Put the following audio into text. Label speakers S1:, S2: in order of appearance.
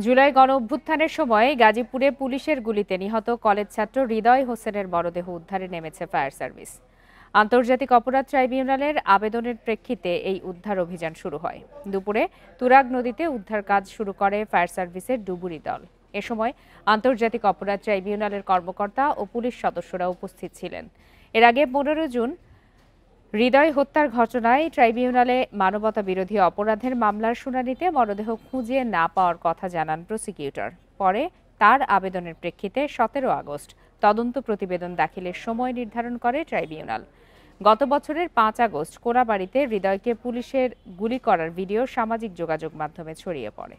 S1: জুলাই গণ অভ্যুত্থানের সময় গাজীপুরে পুলিশের গুলিতে নিহত কলেজ ছাত্র হৃদয় হোসেনের মরদেহ উদ্ধারে নেমেছে ফায়ার সার্ভিস। আন্তর্জাতিক অপরাধ ট্রাইব্যুনালের আবেদনের প্রেক্ষিতে এই উদ্ধার অভিযান শুরু হয়। দুপুরে তুরাগ নদীতে উদ্ধার কাজ শুরু করে ফায়ার সার্ভিসের ডুবুরি দল। এ সময় আন্তর্জাতিক অপরাধ ট্রাইব্যুনালের কর্মকর্তা ও পুলিশ সদস্যরা উপস্থিত ছিলেন। এর আগে 15 জুন হৃদয় হত্যার ঘটনায় ট্রাইব্যুনালে মানবতা বিরোধী অপরাধের মামলার শুনানিতে মরদেহ খুঁজে না পাওয়ার কথা জানান প্রসিকিউটর। পরে তার আবেদনের প্রেক্ষিতে 17 আগস্ট তদন্ত প্রতিবেদন দাখিলের সময় নির্ধারণ করে ট্রাইব্যুনাল। গত বছরের 5 আগস্ট কোনাবাড়ীতে হৃদয়কে পুলিশের গুলি করার ভিডিও সামাজিক যোগাযোগ মাধ্যমে ছড়িয়ে পড়ে।